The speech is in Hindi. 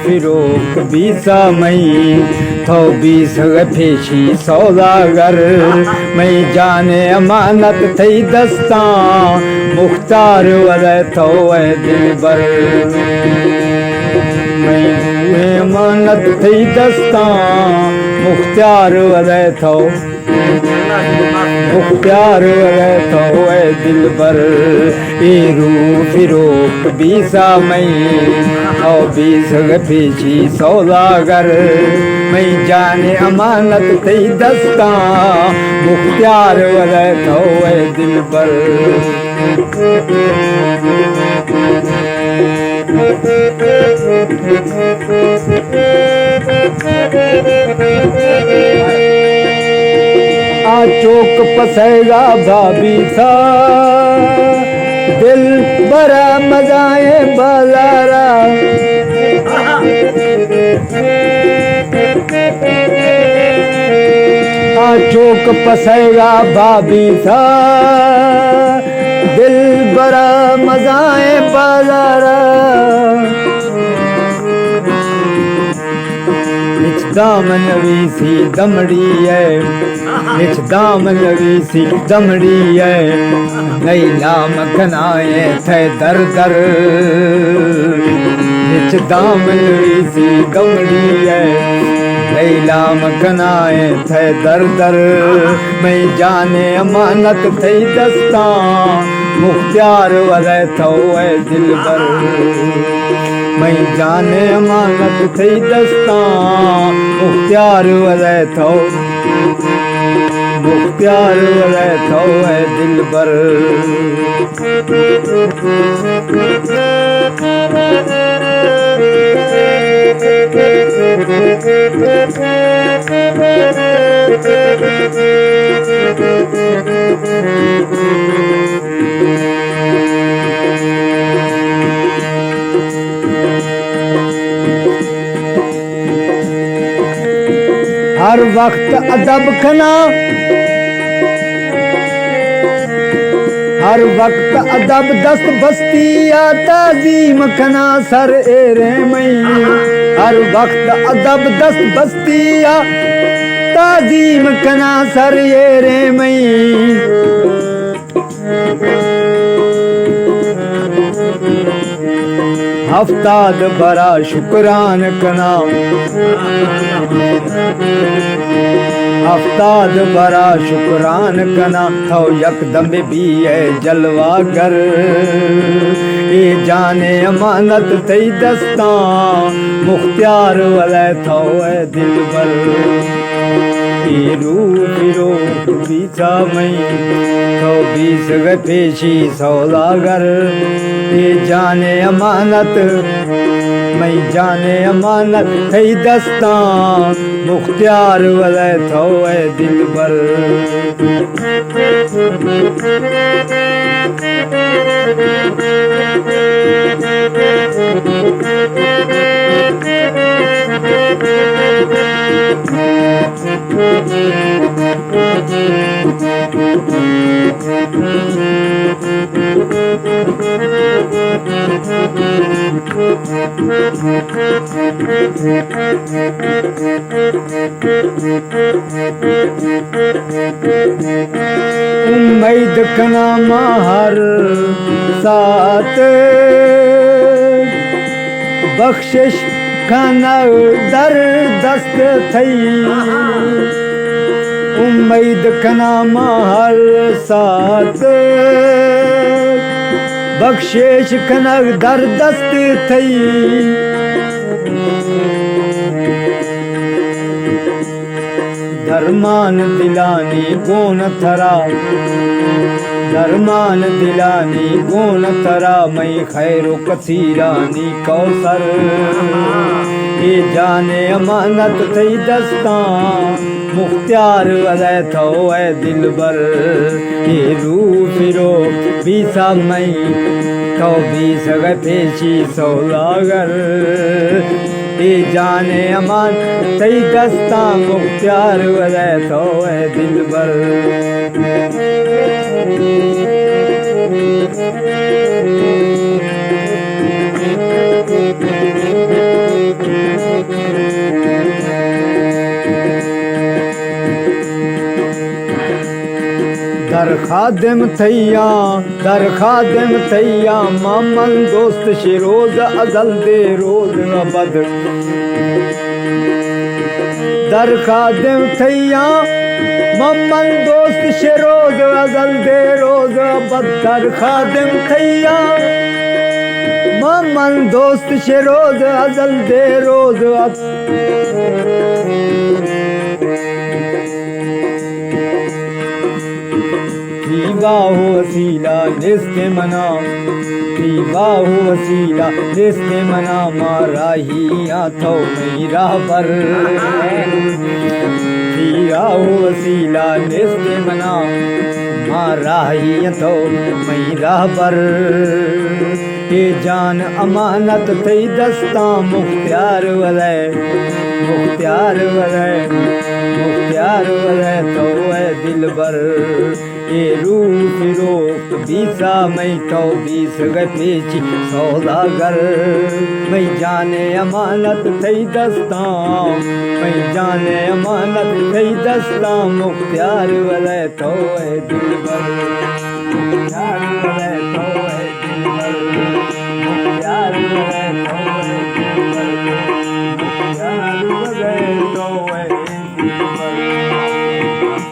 फिरोक बीसा मई थो बीस फेशी सौदागर मैं जाने अमानत थई दस्ता मुख्तार वले थो ए दिलबर मैं अमानत थई दस्ता मुख्तार वले थो मुख्तार वले थो ए दिलबर ए रू फिरोक बीसा मई थो बीस फेशी सौदागर मैं जाने अमानत थई दस्ता मुख्तार वले थो ए दिलबर आ चौक पसेगा भाभी सा दिल बड़ा मजाए बाजारा आ चौक पसेगा भाभी सा दिल बड़ा मजाए बाजारा दामन वीसी दमड़ी है दामन वीसी दमड़ी है नई नाम खनाए थे दर दर दामन वीसी दमड़ी है नई नाम खनाए थे दर दर मैं जाने अमानत थई दस्ता मुख्तार वले थो ए दिलबर मैं जाने अमानत थई दस्ता मुख्तार वले थो मुख्तार वले थो ए दिलबर हर वक्त अदब खना हर वक्त अदब दस्त बस्ती ताजीम खना सर एरे मई हर वक्त अदब दस्त बस्ती ताजीम खना सर एरे मई हफ्ताद बरा शुक्रान कना हफ्ताद बरा शुक्रान कना थो यकदम भी है जलवा कर ए जाने अमानत थई दस्ता मुख्तार वले थो ए दिलबर ए रू फिरो बीसा मई थो बीस फेशी सौदागर ए जाने अमानत मैं जाने अमानत थई दस्ता मुख्तार वले थो ए दिलबर उम्मीद कना हर साथ बख्शिश खाना दर दस्त थई उम्मीद कना हर साथ बख्शिश खाना दर दस्त थई धर्मान दिलानी गोन थरा धर्मान दिलानी गोन थरा मैं खैरो कसीरानी कौसर ये जाने अमानत थई दस्ता मुख्तार वले थो ए दिलबर ये रू फिरो बीसा मई थो बीस फेशी सौदागर ये जाने अमान तई दस्ता मुख्तार वले थो ए दिलबर दर खादिम थैया मामन दोस्त शिरोज अजल दे रोज अबद दर खादिम थैया मामन दोस्त शिरोज अजल दे रोज अबद दर खादिम थैया मामन दोस्त शिरोज अजल दे रोज बाहु वसीला निस्ते मना मारा ही आथो मेरा पर बाहु वसीला निस्ते मना मारा ही आथो मेरा पर ये जान अमानत थई दस्ता मुख्तियार वलै तो है दिलबर ये रूह रोक बीसा मैं तो बीस गए पेची सौदागर मैं जाने अमानत थई दस्ता मुख्तियार वलै तो है दिलबर